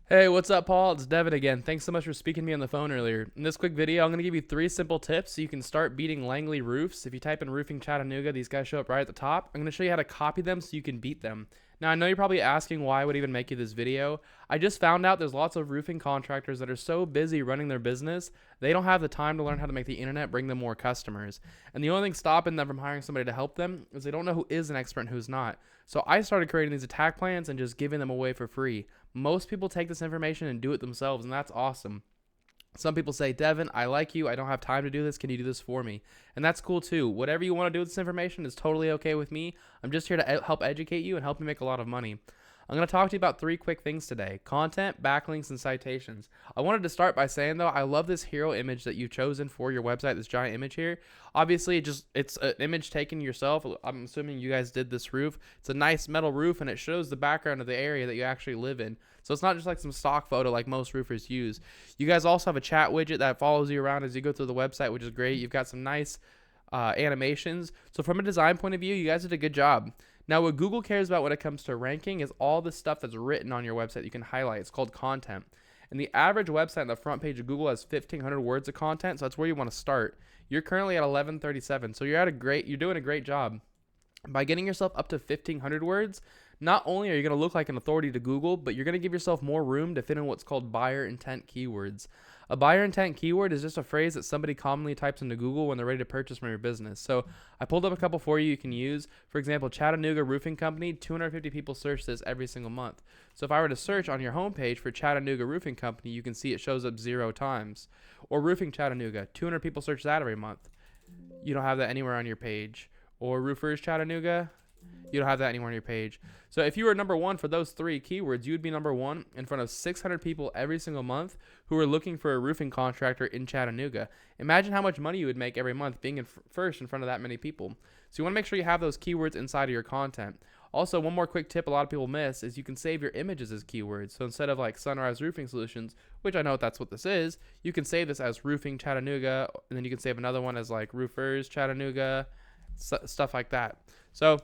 Hey, what's up, Paul? It's Devin again. Thanks so much for speaking to me on the phone earlier. In this quick video, I'm going to give you 3 simple tips so you can start beating Langley roofs. If you type in roofing Chattanooga, these guys show up right at the top. I'm going to show you how to copy them so you can beat them. Now, I know you're probably asking why I would even make you this video. I just found out there's lots of roofing contractors that are so busy running their business, they don't have the time to learn how to make the internet bring them more customers. And the only thing stopping them from hiring somebody to help them is they don't know who is an expert and who's not. So I started creating these attack plans and just giving them away for free. Most people take this information and do it themselves, and that's awesome. Some people say, Devin, I like you. I don't have time to do this. Can you do this for me? And that's cool too. Whatever you want to do with this information is totally okay with me. I'm just here to help educate you and help you make a lot of money. I'm going to talk to you about 3 quick things today: content, backlinks, and citations. I wanted to start by saying, though, I love this hero image that you've chosen for your website, this giant image here. Obviously, it's an image taken yourself. I'm assuming you guys did this roof. It's a nice metal roof, and it shows the background of the area that you actually live in. So it's not just like some stock photo like most roofers use. You guys also have a chat widget that follows you around as you go through the website, which is great. You've got some nice animations. So from a design point of view, you guys did a good job. Now, what Google cares about when it comes to ranking is all the stuff that's written on your website you can highlight. It's called content. And the average website on the front page of Google has 1,500 words of content, so that's where you want to start. You're currently at 1137, so you're doing a great job. By getting yourself up to 1,500 words, not only are you going to look like an authority to Google, but you're going to give yourself more room to fit in what's called buyer intent keywords. A buyer intent keyword is just a phrase that somebody commonly types into Google when they're ready to purchase from your business. So I pulled up a couple for you can use. For example, Chattanooga Roofing Company, 250 people search this every single month. So if I were to search on your homepage for Chattanooga Roofing Company, you can see it shows up 0 times. Or Roofing Chattanooga, 200 people search that every month. You don't have that anywhere on your page. Or Roofers Chattanooga, you don't have that anywhere on your page. So if you were number 1 for those 3 keywords, you would be number 1 in front of 600 people every single month who are looking for a roofing contractor in Chattanooga. Imagine how much money you would make every month being first in front of that many people. So you want to make sure you have those keywords inside of your content. Also, one more quick tip a lot of people miss is you can save your images as keywords. So instead of like Sunrise Roofing Solutions, which I know that's what this is, you can save this as Roofing Chattanooga, and then you can save another one as like Roofers Chattanooga, stuff like that. So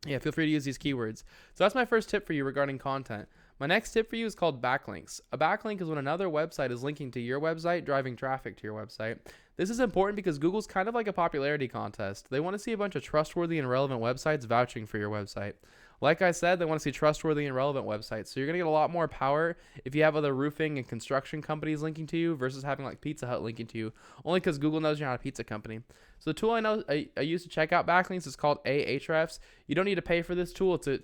yeah, feel free to use these keywords. So that's my first tip for you regarding content. My next tip for you is called backlinks. A backlink is when another website is linking to your website, driving traffic to your website. This is important because Google's kind of like a popularity contest. They want to see a bunch of trustworthy and relevant websites vouching for your website. Like I said, they want to see trustworthy and relevant websites. So you're going to get a lot more power if you have other roofing and construction companies linking to you versus having like Pizza Hut linking to you, only because Google knows you're not a pizza company. So the tool I use to check out backlinks is called Ahrefs. You don't need to pay for this tool. It's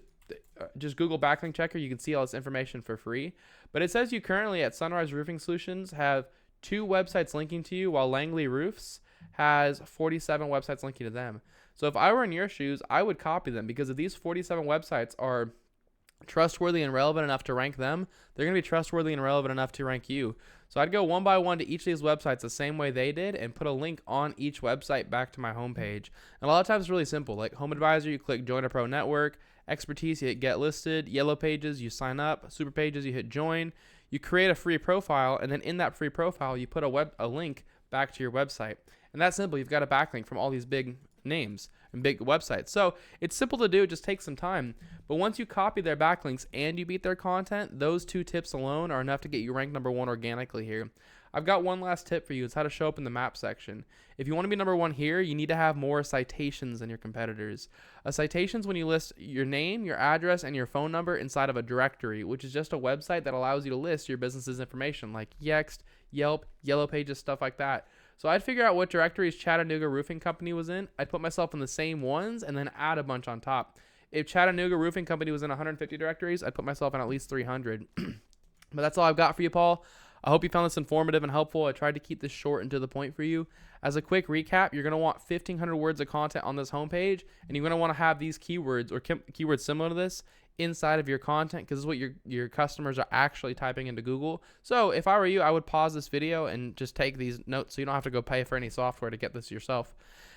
just Google Backlink Checker. You can see all this information for free. But it says you currently at Sunrise Roofing Solutions have 2 websites linking to you, while Langley Roofs has 47 websites linking to them. So if I were in your shoes, I would copy them, because if these 47 websites are trustworthy and relevant enough to rank them, they're going to be trustworthy and relevant enough to rank you. So I'd go one by one to each of these websites the same way they did and put a link on each website back to my homepage. And a lot of times it's really simple. Like Home Advisor, you click Join a Pro Network. Expertise, you hit Get Listed. Yellow Pages, you sign up. Super Pages, you hit Join. You create a free profile, and then in that free profile, you put a link back to your website. And that's simple. You've got a backlink from all these big names and big websites. So it's simple to do. It just takes some time. But once you copy their backlinks and you beat their content, those 2 tips alone are enough to get you ranked number 1 organically here. I've got one last tip for you. It's how to show up in the map section. If you want to be number 1 here, you need to have more citations than your competitors. A citation is when you list your name, your address, and your phone number inside of a directory, which is just a website that allows you to list your business's information like Yext, Yelp, Yellow Pages, stuff like that. So I'd figure out what directories Chattanooga Roofing Company was in. I'd put myself in the same ones and then add a bunch on top. If Chattanooga Roofing Company was in 150 directories, I'd put myself in at least 300. But that's all I've got for you, Paul. I hope you found this informative and helpful. I tried to keep this short and to the point for you. As a quick recap, you're going to want 1,500 words of content on this homepage, and you're going to want to have these keywords or keywords similar to this inside of your content, because this is what your customers are actually typing into Google. So if I were you, I would pause this video and just take these notes so you don't have to go pay for any software to get this yourself.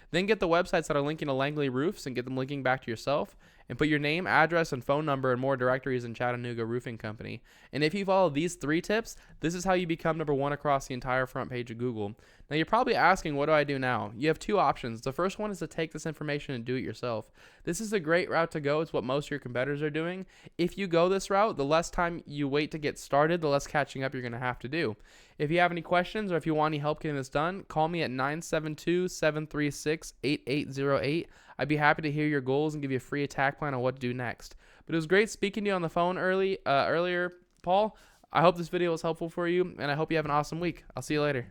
Then get the websites that are linking to Langley Roofs and get them linking back to yourself. and put your name, address, and phone number in more directories in Chattanooga Roofing Company. And if you follow these 3 tips, this is how you become number 1 across the entire front page of Google. Now you're probably asking, what do I do now? You have 2 options. The first one is to take this information and do it yourself. This is a great route to go. It's what most of your competitors are doing. If you go this route, the less time you wait to get started, the less catching up you're going to have to do. If you have any questions or if you want any help getting this done, call me at 972-736-8808. I'd be happy to hear your goals and give you a free attack plan on what to do next. But it was great speaking to you on the phone earlier, Paul. I hope this video was helpful for you, and I hope you have an awesome week. I'll see you later.